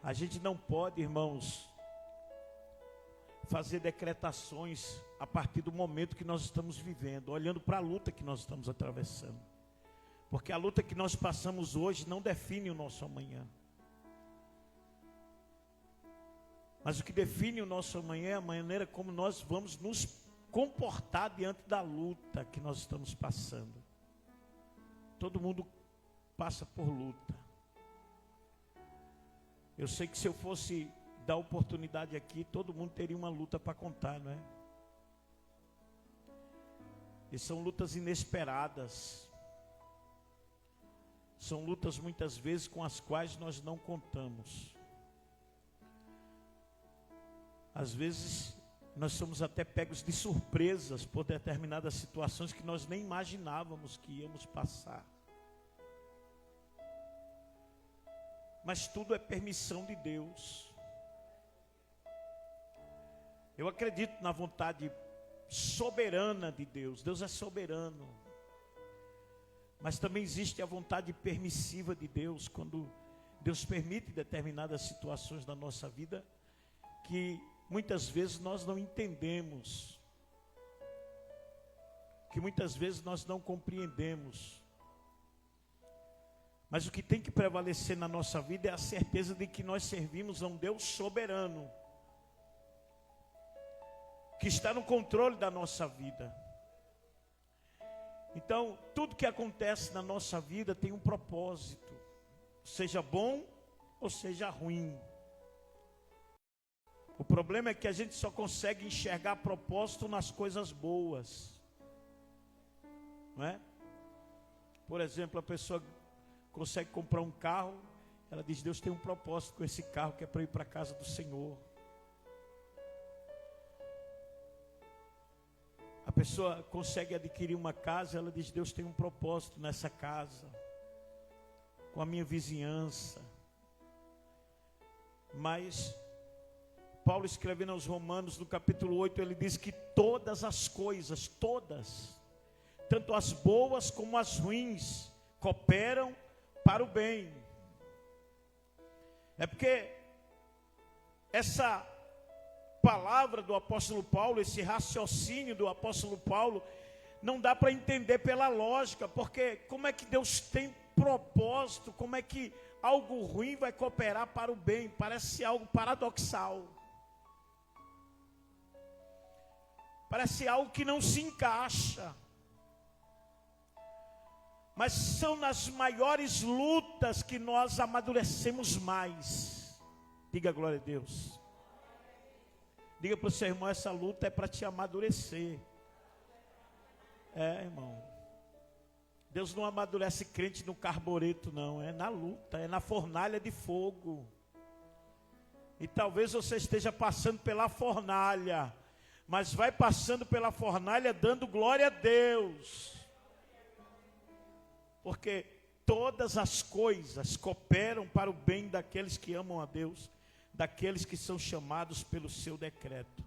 A gente não pode, irmãos, fazer decretações a partir do momento que nós estamos vivendo, olhando para a luta que nós estamos atravessando. Porque a luta que nós passamos hoje não define o nosso amanhã. Mas o que define o nosso amanhã é a maneira como nós vamos nos comportar diante da luta que nós estamos passando. Todo mundo passa por luta. Eu sei que se eu fosse dar oportunidade aqui, todo mundo teria uma luta para contar, não é? E são lutas inesperadas. São lutas muitas vezes com as quais nós não contamos. Às vezes nós somos até pegos de surpresas por determinadas situações que nós nem imaginávamos que íamos passar. Mas tudo é permissão de Deus. Eu acredito na vontade soberana de Deus. Deus é soberano. Mas também existe a vontade permissiva de Deus, quando Deus permite determinadas situações na nossa vida que muitas vezes nós não entendemos, que muitas vezes nós não compreendemos. Mas o que tem que prevalecer na nossa vida é a certeza de que nós servimos a um Deus soberano, que está no controle da nossa vida. Então, tudo que acontece na nossa vida tem um propósito, seja bom ou seja ruim. O problema é que a gente só consegue enxergar propósito nas coisas boas, não é? Por exemplo, a pessoa consegue comprar um carro, ela diz: Deus tem um propósito com esse carro, que é para ir para a casa do Senhor. A pessoa consegue adquirir uma casa, ela diz: Deus tem um propósito nessa casa, com a minha vizinhança. Mas Paulo, escrevendo aos Romanos, no capítulo 8, ele diz que todas as coisas, todas, tanto as boas como as ruins, cooperam para o bem. É porque essa palavra do apóstolo Paulo, esse raciocínio do apóstolo Paulo, não dá para entender pela lógica, porque como é que Deus tem propósito, como é que algo ruim vai cooperar para o bem? Parece algo paradoxal. Parece algo que não se encaixa. Mas são nas maiores lutas que nós amadurecemos mais. Diga glória a Deus. Diga para o seu irmão: essa luta é para te amadurecer. É, irmão. Deus não amadurece crente no carbureto, não. É na luta, é na fornalha de fogo. E talvez você esteja passando pela fornalha, mas vai passando pela fornalha dando glória a Deus. Porque todas as coisas cooperam para o bem daqueles que amam a Deus, daqueles que são chamados pelo seu decreto.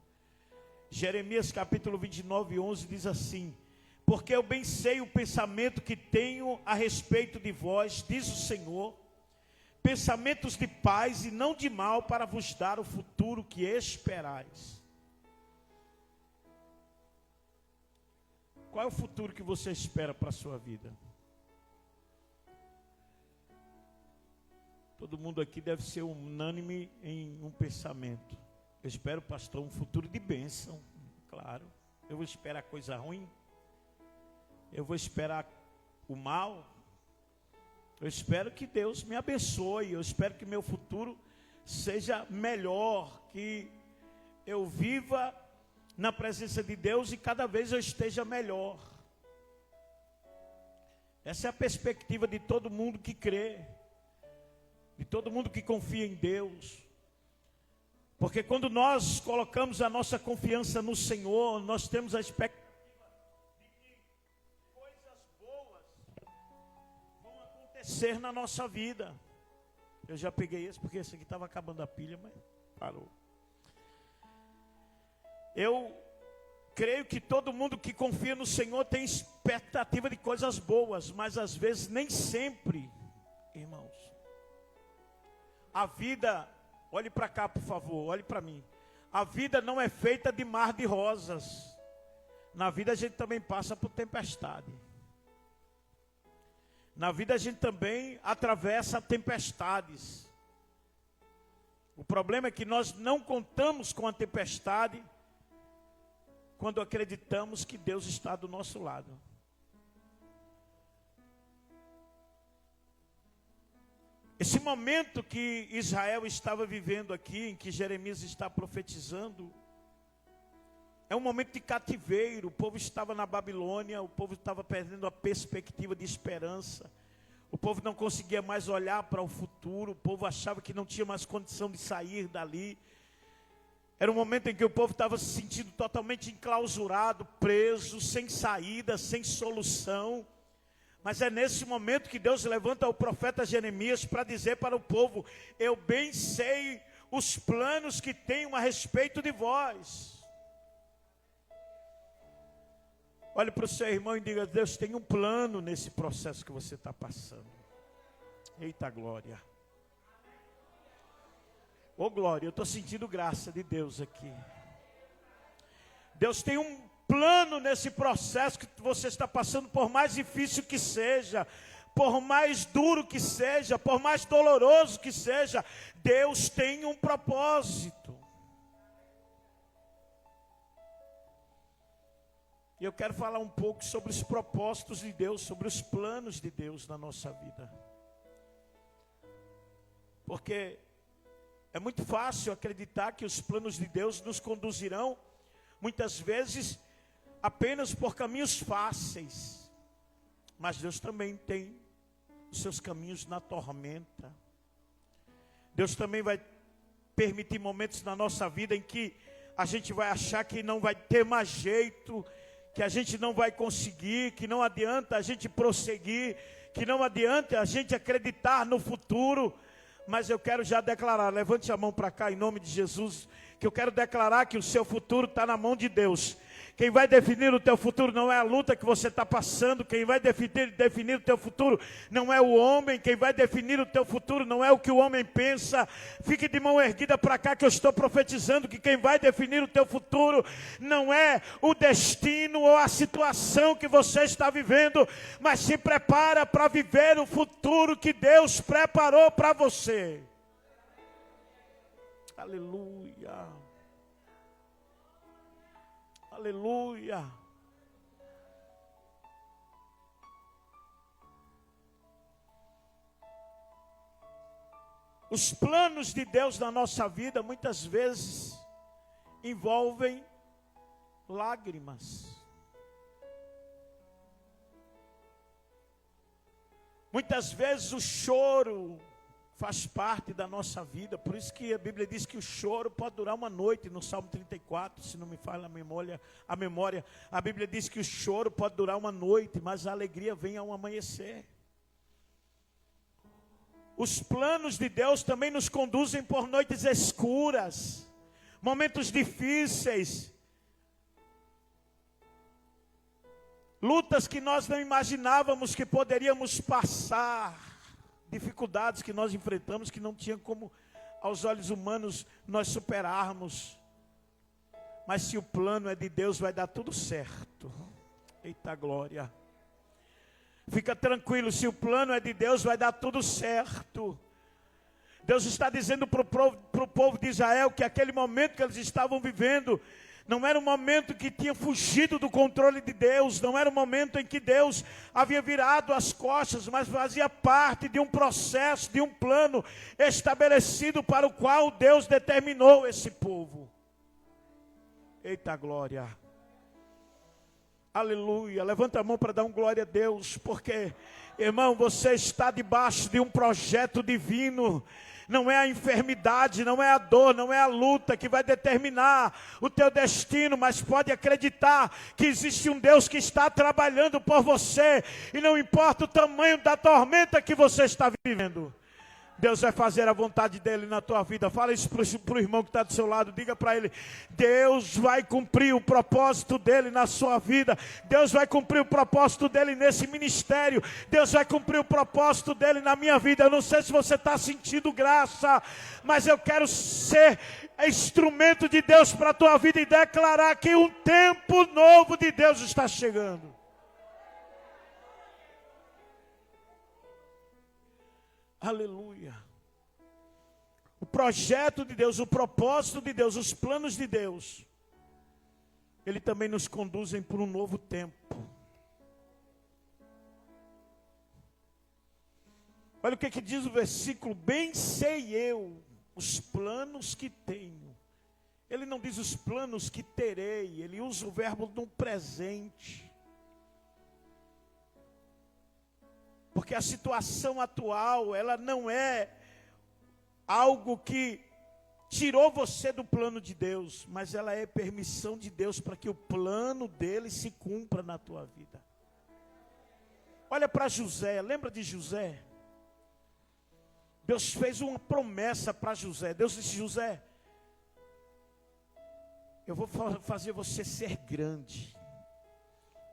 Jeremias capítulo 29, 11 diz assim: porque eu bem sei o pensamento que tenho a respeito de vós, diz o Senhor, pensamentos de paz e não de mal, para vos dar o futuro que esperais. Qual é o futuro que você espera para a sua vida? Todo mundo aqui deve ser unânime em um pensamento. Eu espero, pastor, um futuro de bênção. Claro. Eu vou esperar coisa ruim? Eu vou esperar o mal? Eu espero que Deus me abençoe. Eu espero que meu futuro seja melhor, que eu viva na presença de Deus e cada vez eu esteja melhor. Essa é a perspectiva de todo mundo que crê, de todo mundo que confia em Deus. Porque quando nós colocamos a nossa confiança no Senhor, nós temos a expectativa de que coisas boas vão acontecer na nossa vida. Eu já peguei esse porque esse aqui estava acabando a pilha, mas parou. Eu creio que todo mundo que confia no Senhor tem expectativa de coisas boas, mas às vezes nem sempre, irmãos. A vida Olhe para cá, por favor, olhe para mim. A vida não é feita de mar de rosas. Na vida a gente também passa por tempestade. Na vida a gente também atravessa tempestades. O problema é que nós não contamos com a tempestade quando acreditamos que Deus está do nosso lado. Esse momento que Israel estava vivendo aqui, em que Jeremias está profetizando, é um momento de cativeiro. O povo estava na Babilônia, o povo estava perdendo a perspectiva de esperança. O povo não conseguia mais olhar para o futuro, o povo achava que não tinha mais condição de sair dali. Era um momento em que o povo estava se sentindo totalmente enclausurado, preso, sem saída, sem solução. Mas é nesse momento que Deus levanta o profeta Jeremias para dizer para o povo: eu bem sei os planos que tenho a respeito de vós. Olhe para o seu irmão e diga: Deus tem um plano nesse processo que você está passando. Eita glória. Ô glória, eu estou sentindo graça de Deus aqui. Deus tem um plano nesse processo que você está passando, por mais difícil que seja, por mais duro que seja, por mais doloroso que seja, Deus tem um propósito. E eu quero falar um pouco sobre os propósitos de Deus, sobre os planos de Deus na nossa vida. Porque é muito fácil acreditar que os planos de Deus nos conduzirão, muitas vezes, apenas por caminhos fáceis. Mas Deus também tem os seus caminhos na tormenta. Deus também vai permitir momentos na nossa vida em que a gente vai achar que não vai ter mais jeito, que a gente não vai conseguir, que não adianta a gente prosseguir, que não adianta a gente acreditar no futuro. Mas eu quero já declarar, levante a mão para cá em nome de Jesus, que eu quero declarar que o seu futuro está na mão de Deus. Quem vai definir o teu futuro não é a luta que você está passando. Quem vai definir o teu futuro não é o homem. Quem vai definir o teu futuro não é o que o homem pensa. Fique de mão erguida para cá que eu estou profetizando que quem vai definir o teu futuro não é o destino ou a situação que você está vivendo, mas se prepara para viver o futuro que Deus preparou para você. Aleluia. Aleluia. Os planos de Deus na nossa vida muitas vezes envolvem lágrimas. Muitas vezes o choro faz parte da nossa vida, por isso que a Bíblia diz que o choro pode durar uma noite, no Salmo 34, se não me falha a memória, a Bíblia diz que o choro pode durar uma noite, mas a alegria vem ao amanhecer. Os planos de Deus também nos conduzem por noites escuras, momentos difíceis, lutas que nós não imaginávamos que poderíamos passar, dificuldades que nós enfrentamos que não tinha como, aos olhos humanos, nós superarmos. Mas se o plano é de Deus, vai dar tudo certo. Eita glória. Fica tranquilo, se o plano é de Deus, vai dar tudo certo. Deus está dizendo para o povo de Israel que aquele momento que eles estavam vivendo não era um momento que tinha fugido do controle de Deus, não era um momento em que Deus havia virado as costas, mas fazia parte de um processo, de um plano estabelecido para o qual Deus determinou esse povo. Eita glória. Aleluia. Levanta a mão para dar um glória a Deus, porque, irmão, você está debaixo de um projeto divino. Não é a enfermidade, não é a dor, não é a luta que vai determinar o teu destino, mas pode acreditar que existe um Deus que está trabalhando por você, e não importa o tamanho da tormenta que você está vivendo. Deus vai fazer a vontade dele na tua vida. Fala isso para o irmão que está do seu lado. Diga para ele: Deus vai cumprir o propósito dele na sua vida. Deus vai cumprir o propósito dele nesse ministério. Deus vai cumprir o propósito dele na minha vida. Eu não sei se você está sentindo graça, mas eu quero ser instrumento de Deus para a tua vida e declarar que um tempo novo de Deus está chegando. Aleluia. O projeto de Deus, o propósito de Deus, os planos de Deus, Ele também nos conduzem por um novo tempo. Olha o que diz o versículo: bem sei eu os planos que tenho. Ele não diz os planos que terei, ele usa o verbo no presente. Porque a situação atual, ela não é algo que tirou você do plano de Deus, mas ela é permissão de Deus para que o plano dele se cumpra na tua vida. Olha para José, lembra de José? Deus fez uma promessa para José. Deus disse: José, eu vou fazer você ser grande.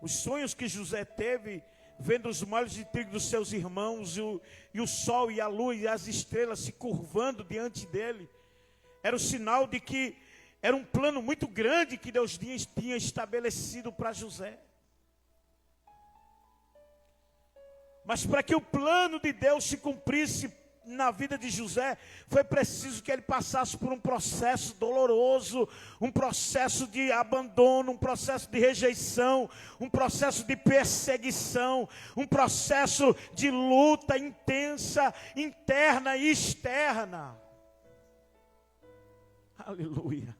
Os sonhos que José teve, vendo os molhos de trigo dos seus irmãos, e o sol e a lua e as estrelas se curvando diante dele, era o sinal de que era um plano muito grande que Deus tinha estabelecido para José. Mas para que o plano de Deus se cumprisse na vida de José, foi preciso que ele passasse por um processo doloroso, um processo de abandono, um processo de rejeição, um processo de perseguição, um processo de luta intensa, interna e externa. Aleluia.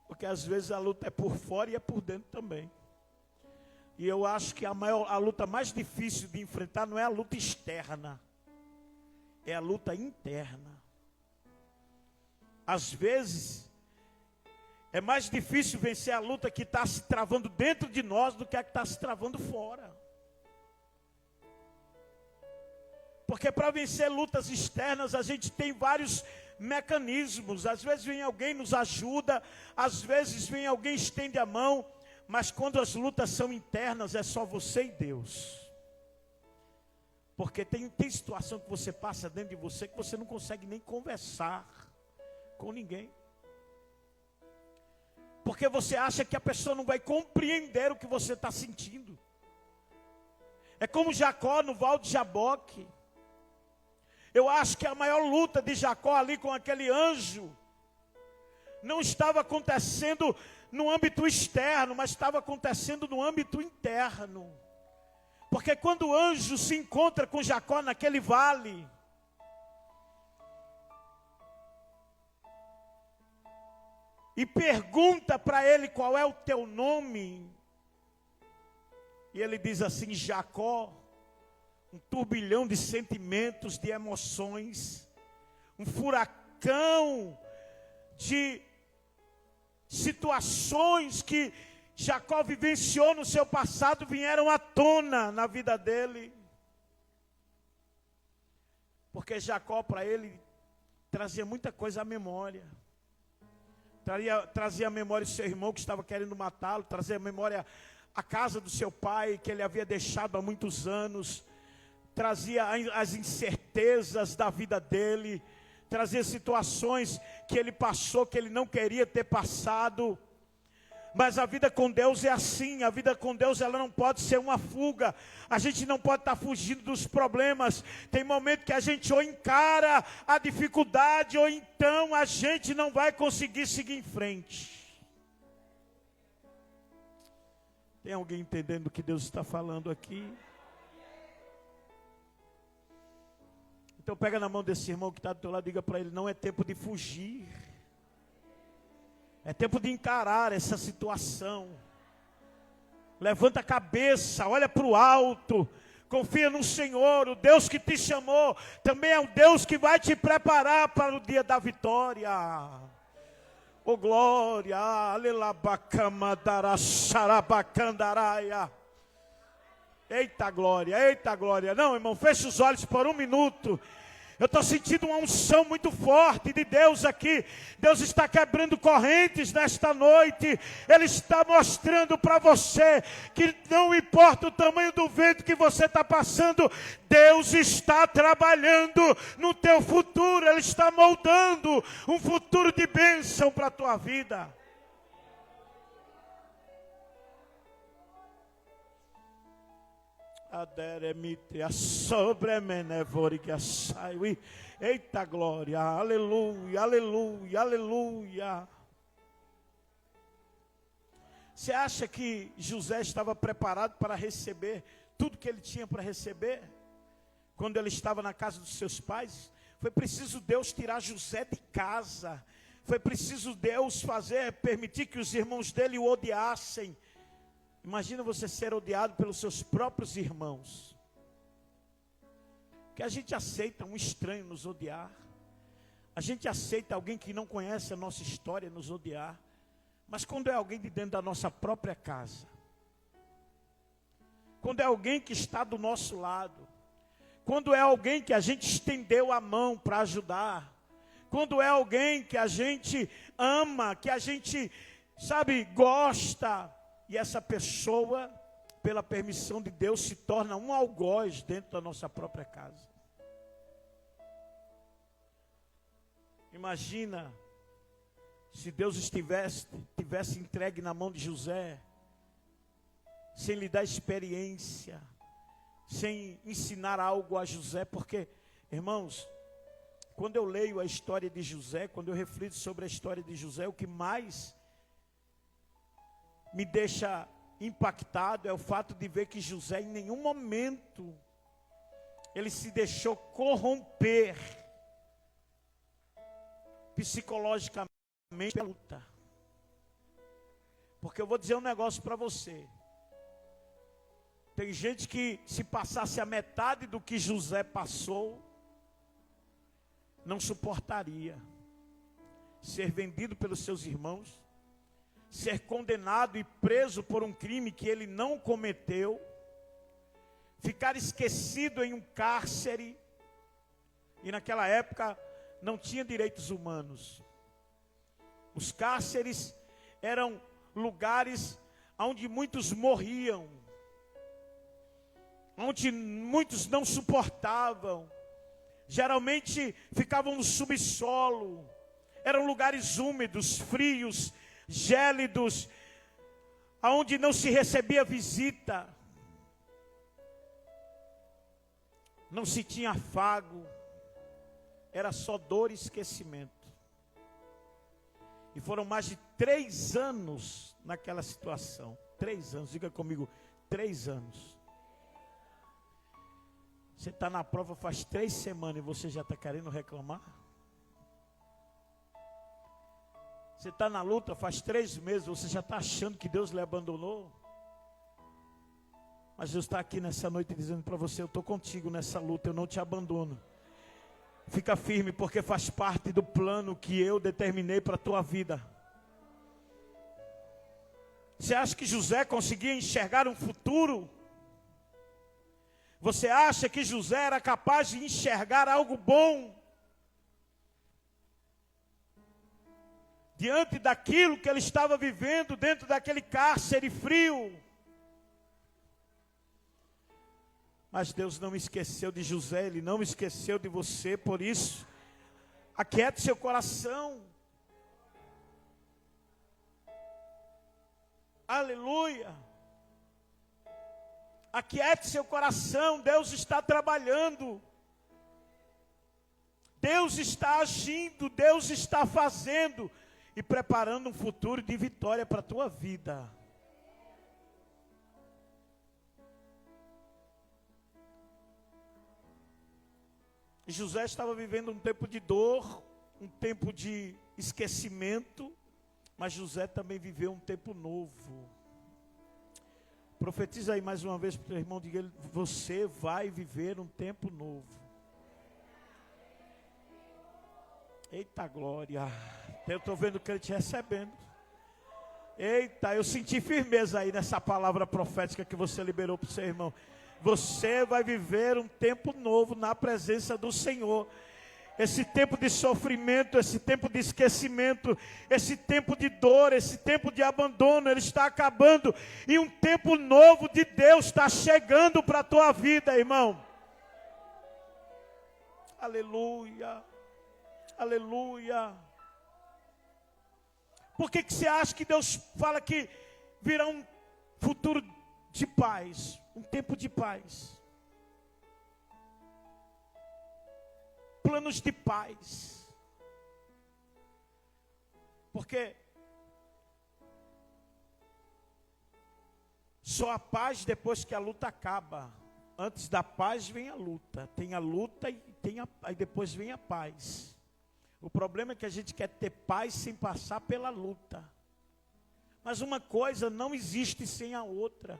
Porque às vezes a luta é por fora e é por dentro também. E eu acho que a luta mais difícil de enfrentar não é a luta externa, é a luta interna. Às vezes, é mais difícil vencer a luta que está se travando dentro de nós do que a que está se travando fora. Porque para vencer lutas externas, a gente tem vários mecanismos. Às vezes vem alguém nos ajuda, às vezes vem alguém estende a mão. Mas quando as lutas são internas, é só você e Deus. Porque tem situação que você passa dentro de você que você não consegue nem conversar com ninguém. Porque você acha que a pessoa não vai compreender o que você está sentindo. É como Jacó no Val de Jaboque. Eu acho que a maior luta de Jacó ali com aquele anjo não estava acontecendo no âmbito externo, mas estava acontecendo no âmbito interno. Porque quando o anjo se encontra com Jacó naquele vale, e pergunta para ele qual é o teu nome, e ele diz assim: Jacó. Um turbilhão de sentimentos, de emoções, um furacão de situações que Jacó vivenciou no seu passado vieram à tona na vida dele. Porque Jacó para ele trazia muita coisa à memória. Trazia à memória o seu irmão que estava querendo matá-lo, trazia à memória a casa do seu pai que ele havia deixado há muitos anos, trazia as incertezas da vida dele, trazia situações que ele passou, que ele não queria ter passado. Mas a vida com Deus é assim, a vida com Deus ela não pode ser uma fuga, a gente não pode estar fugindo dos problemas. Tem momento que a gente ou encara a dificuldade, ou então a gente não vai conseguir seguir em frente. Tem alguém entendendo o que Deus está falando aqui? Então pega na mão desse irmão que está do teu lado e diga para ele: não é tempo de fugir. É tempo de encarar essa situação. Levanta a cabeça, olha para o alto. Confia no Senhor, o Deus que te chamou também é o Deus que vai te preparar para o dia da vitória. Oh glória, alelabacamadará, xarabacandaraia. Eita glória, eita glória. Não, irmão, feche os olhos por um minuto. Eu estou sentindo uma unção muito forte de Deus aqui. Deus está quebrando correntes nesta noite. Ele está mostrando para você que não importa o tamanho do vento que você está passando, Deus está trabalhando no teu futuro. Ele está moldando um futuro de bênção para a tua vida. Eita glória, aleluia, aleluia, aleluia. Você acha que José estava preparado para receber tudo que ele tinha para receber? Quando ele estava na casa dos seus pais, foi preciso Deus tirar José de casa. Foi preciso Deus permitir que os irmãos dele o odiassem. Imagina você ser odiado pelos seus próprios irmãos. Que a gente aceita um estranho nos odiar. A gente aceita alguém que não conhece a nossa história nos odiar. Mas quando é alguém de dentro da nossa própria casa, quando é alguém que está do nosso lado, quando é alguém que a gente estendeu a mão para ajudar, quando é alguém que a gente ama, que a gente, gosta, e essa pessoa, pela permissão de Deus, se torna um algoz dentro da nossa própria casa. Imagina se Deus tivesse entregue na mão de José, sem lhe dar experiência, sem ensinar algo a José, porque, irmãos, quando eu leio a história de José, quando eu reflito sobre a história de José, o que mais me deixa impactado é o fato de ver que José em nenhum momento ele se deixou corromper psicologicamente pela luta. Porque eu vou dizer um negócio para você. Tem gente que se passasse a metade do que José passou, não suportaria ser vendido pelos seus irmãos, ser condenado e preso por um crime que ele não cometeu, ficar esquecido em um cárcere, e naquela época não tinha direitos humanos. Os cárceres eram lugares onde muitos morriam, onde muitos não suportavam, geralmente ficavam no subsolo, eram lugares úmidos, frios, gélidos, aonde não se recebia visita, não se tinha afago, era só dor e esquecimento. E foram mais de 3 anos naquela situação. 3 anos, diga comigo, 3 anos. Você está na prova faz 3 semanas e você já está querendo reclamar? Você está na luta faz 3 meses, você já está achando que Deus lhe abandonou? Mas Deus está aqui nessa noite dizendo para você, eu estou contigo nessa luta, eu não te abandono. Fica firme, porque faz parte do plano que eu determinei para a tua vida. Você acha que José conseguia enxergar um futuro? Você acha que José era capaz de enxergar algo bom? Diante daquilo que ele estava vivendo dentro daquele cárcere frio. Mas Deus não esqueceu de José, Ele não esqueceu de você, por isso, aquiete seu coração. Aleluia. Aquiete seu coração, Deus está trabalhando. Deus está agindo, Deus está fazendo e preparando um futuro de vitória para a tua vida. José estava vivendo um tempo de dor, um tempo de esquecimento, mas José também viveu um tempo novo. Profetiza aí mais uma vez para o teu irmão, diga ele, você vai viver um tempo novo. Eita glória, eu estou vendo que ele te recebendo. Eita, eu senti firmeza aí nessa palavra profética que você liberou para o seu irmão. Você vai viver um tempo novo na presença do Senhor. Esse tempo de sofrimento, esse tempo de esquecimento, esse tempo de dor, esse tempo de abandono, ele está acabando. E um tempo novo de Deus está chegando para a tua vida, irmão. Aleluia, aleluia. Por que você acha que Deus fala que virá um futuro de paz, um tempo de paz? Planos de paz. Porque só a paz depois que a luta acaba. Antes da paz vem a luta. Tem a luta e aí depois vem a paz. O problema é que a gente quer ter paz sem passar pela luta. Mas uma coisa não existe sem a outra.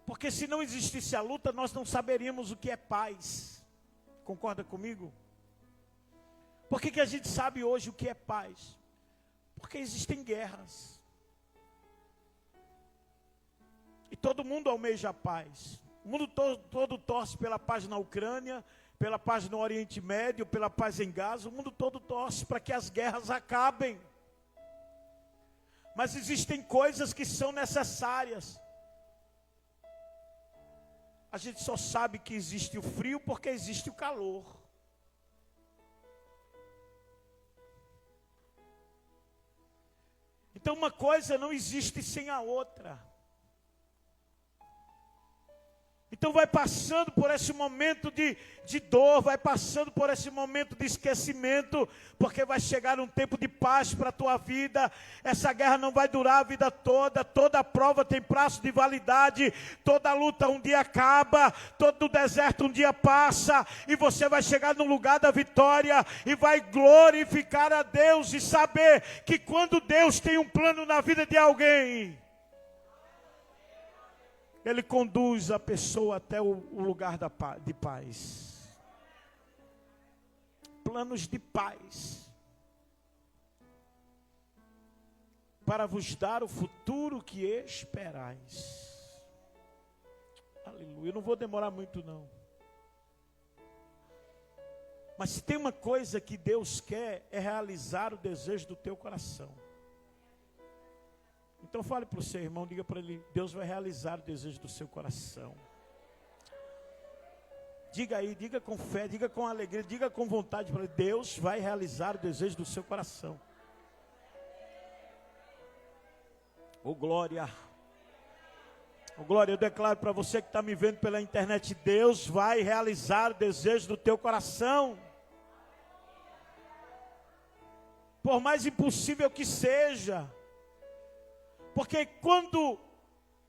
Porque se não existisse a luta, nós não saberíamos o que é paz. Concorda comigo? Por que a gente sabe hoje o que é paz? Porque existem guerras. E todo mundo almeja a paz. O mundo todo torce pela paz na Ucrânia, pela paz no Oriente Médio, pela paz em Gaza. O mundo todo torce para que as guerras acabem. Mas existem coisas que são necessárias. A gente só sabe que existe o frio porque existe o calor. Então uma coisa não existe sem a outra. Então vai passando por esse momento de dor, vai passando por esse momento de esquecimento, porque vai chegar um tempo de paz para a tua vida. Essa guerra não vai durar a vida toda, toda prova tem prazo de validade, toda luta um dia acaba, todo deserto um dia passa, e você vai chegar no lugar da vitória, e vai glorificar a Deus, e saber que quando Deus tem um plano na vida de alguém, Ele conduz a pessoa até o lugar de paz. Planos de paz. Para vos dar o futuro que esperais. Aleluia. Eu não vou demorar muito não. Mas se tem uma coisa que Deus quer, é realizar o desejo do teu coração. Então fale para o seu irmão, diga para ele, Deus vai realizar o desejo do seu coração. Diga aí, diga com fé, diga com alegria, diga com vontade para ele, Deus vai realizar o desejo do seu coração. Oh glória, oh glória, eu declaro para você que está me vendo pela internet, Deus vai realizar o desejo do teu coração. Por mais impossível que seja. Porque quando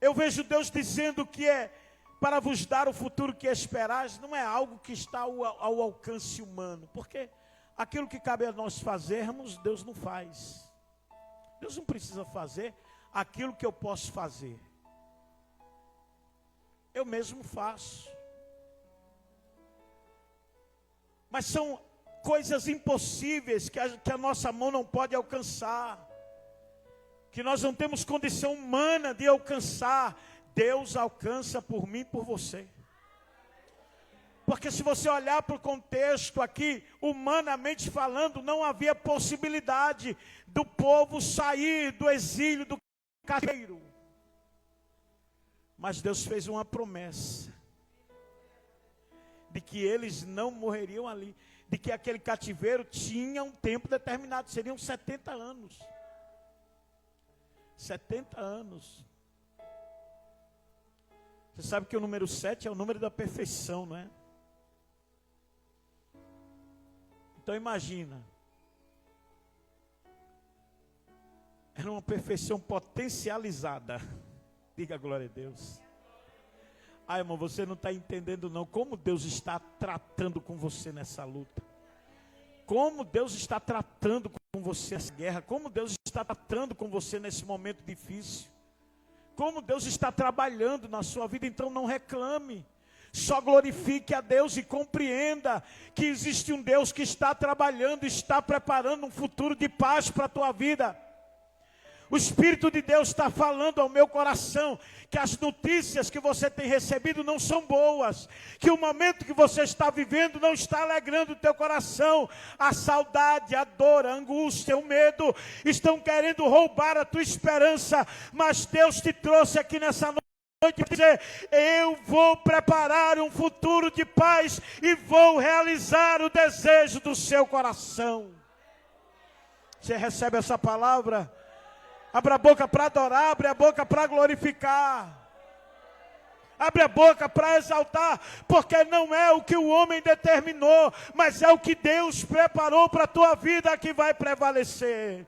eu vejo Deus dizendo que é para vos dar o futuro que esperais, não é algo que está ao alcance humano. Porque aquilo que cabe a nós fazermos, Deus não faz. Deus não precisa fazer aquilo que eu posso fazer. Eu mesmo faço. Mas são coisas impossíveis que a nossa mão não pode alcançar. Que nós não temos condição humana de alcançar, Deus alcança por mim e por você. Porque se você olhar para o contexto aqui, humanamente falando, não havia possibilidade do povo sair do exílio, do cativeiro. Mas Deus fez uma promessa, de que eles não morreriam ali, de que aquele cativeiro tinha um tempo determinado, seriam 70 anos. 70 anos. Você sabe que o número 7 é o número da perfeição, não é? Então imagina. Era uma perfeição potencializada. Diga glória a Deus. Ah, irmão, você não está entendendo não como Deus está tratando com você nessa luta. Como Deus está tratando com você nessa guerra. Como Deus está tratando com você nesse momento difícil. Como Deus está trabalhando na sua vida. Então não reclame. Só glorifique a Deus e compreenda que existe um Deus que está trabalhando, está preparando um futuro de paz para a tua vida. O Espírito de Deus está falando ao meu coração que as notícias que você tem recebido não são boas, que o momento que você está vivendo não está alegrando o teu coração. A saudade, a dor, a angústia, o medo estão querendo roubar a tua esperança, mas Deus te trouxe aqui nessa noite para dizer: eu vou preparar um futuro de paz e vou realizar o desejo do seu coração. Você recebe essa palavra? Abra a boca para adorar, abre a boca para glorificar. Abre a boca para exaltar, porque não é o que o homem determinou, mas é o que Deus preparou para a tua vida que vai prevalecer.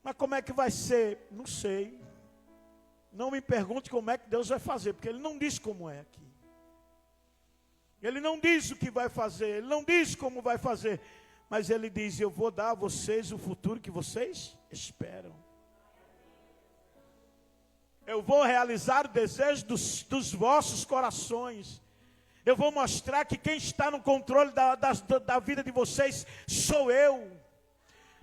Mas como é que vai ser? Não sei. Não me pergunte como é que Deus vai fazer, porque Ele não diz como é aqui. Ele não diz o que vai fazer, Ele não diz como vai fazer, mas Ele diz: eu vou dar a vocês o futuro que vocês esperam. Eu vou realizar o desejo dos vossos corações. Eu vou mostrar que quem está no controle da vida de vocês sou eu.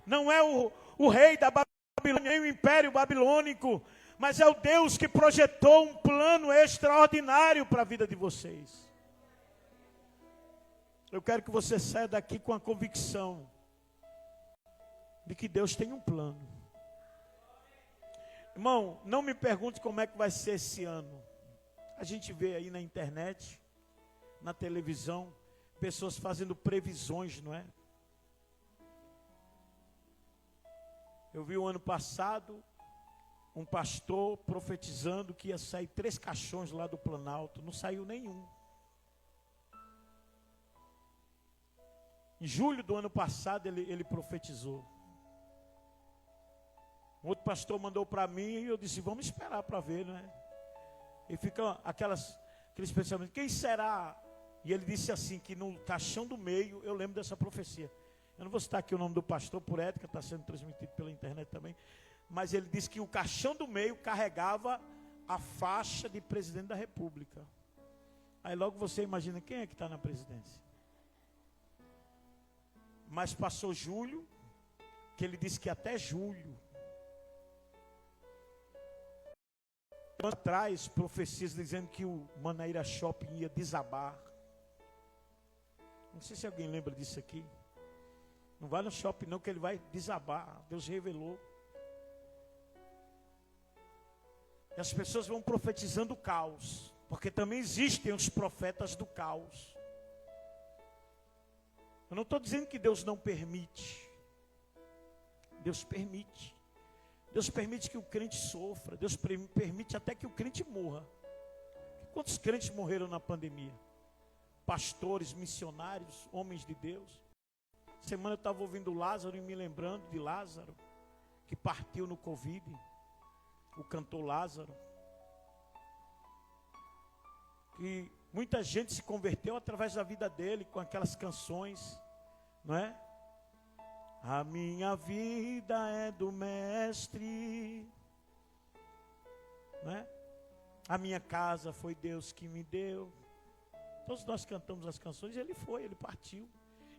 Não é o rei da Babilônia, nem o império babilônico, mas é o Deus que projetou um plano extraordinário para a vida de vocês. Eu quero que você saia daqui com a convicção de que Deus tem um plano. Irmão, não me pergunte como é que vai ser esse ano. A gente vê aí na internet, na televisão, pessoas fazendo previsões, não é? Eu vi o ano passado um pastor profetizando que ia sair 3 caixões lá do Planalto. Não saiu nenhum. Em julho do ano passado ele profetizou. Um outro pastor mandou para mim e eu disse: vamos esperar para ver, não é? E fica aqueles pensamentos: quem será? E ele disse assim, que no caixão do meio, eu lembro dessa profecia. Eu não vou citar aqui o nome do pastor por ética, está sendo transmitido pela internet também. Mas ele disse que o caixão do meio carregava a faixa de presidente da República. Aí logo você imagina quem é que está na presidência. Mas passou julho, que ele disse que até julho. Atrás, profecias dizendo que o Manaíra Shopping ia desabar. Não sei se alguém lembra disso aqui. Não vai no shopping não, que ele vai desabar. Deus revelou. E as pessoas vão profetizando o caos, porque também existem os profetas do caos. Eu não estou dizendo que Deus não permite. Deus permite. Deus permite que o crente sofra. Deus permite até que o crente morra. Quantos crentes morreram na pandemia? Pastores, missionários, homens de Deus. Semana eu estava ouvindo Lázaro e me lembrando de Lázaro, que partiu no Covid. O cantor Lázaro. Que muita gente se converteu através da vida dele, com aquelas canções, não é? A minha vida é do Mestre, não é? A minha casa foi Deus que me deu. Todos nós cantamos as canções e ele partiu.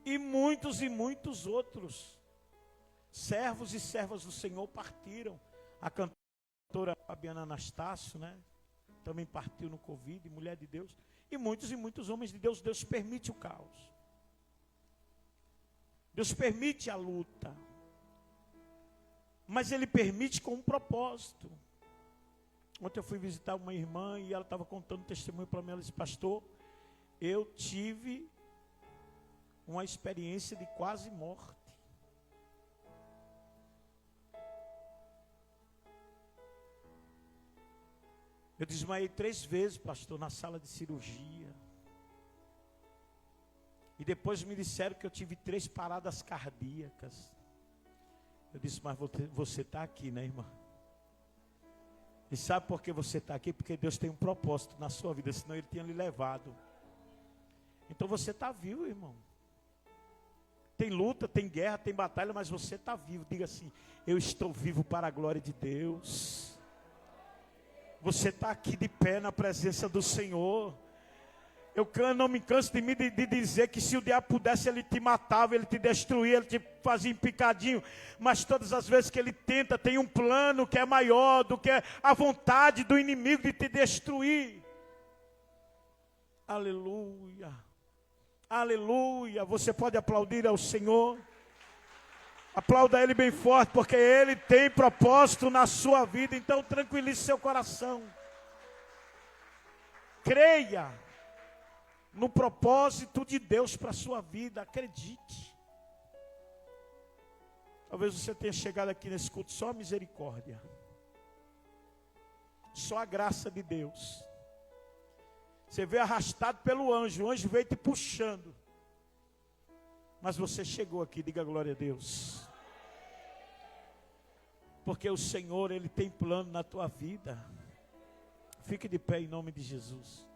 E muitos outros servos e servas do Senhor partiram. A cantora Fabiana Anastácio, né? Também partiu no Covid, mulher de Deus. E muitos homens de Deus. Deus permite o caos. Deus permite a luta. Mas Ele permite com um propósito. Ontem eu fui visitar uma irmã e ela estava contando um testemunho para mim. Ela disse: pastor, eu tive uma experiência de quase morte. Eu desmaiei 3 vezes, pastor, na sala de cirurgia. E depois me disseram que eu tive 3 paradas cardíacas. Eu disse: mas você está aqui, né, irmã? E sabe por que você está aqui? Porque Deus tem um propósito na sua vida, senão Ele tinha lhe levado. Então você está vivo, irmão. Tem luta, tem guerra, tem batalha, mas você está vivo. Diga assim: eu estou vivo para a glória de Deus. Você está aqui de pé na presença do Senhor. Não me canso de dizer que se o diabo pudesse, ele te matava, ele te destruía, ele te fazia em picadinho. Mas todas as vezes que ele tenta, tem um plano que é maior do que a vontade do inimigo de te destruir. Aleluia. Aleluia. Você pode aplaudir ao Senhor? Aplauda Ele bem forte, porque Ele tem propósito na sua vida. Então tranquilize seu coração. Creia no propósito de Deus para a sua vida. Acredite. Talvez você tenha chegado aqui nesse culto só a misericórdia. Só a graça de Deus. Você veio arrastado pelo anjo. O anjo veio te puxando. Mas você chegou aqui. Diga glória a Deus. Porque o Senhor, Ele tem plano na tua vida. Fique de pé em nome de Jesus.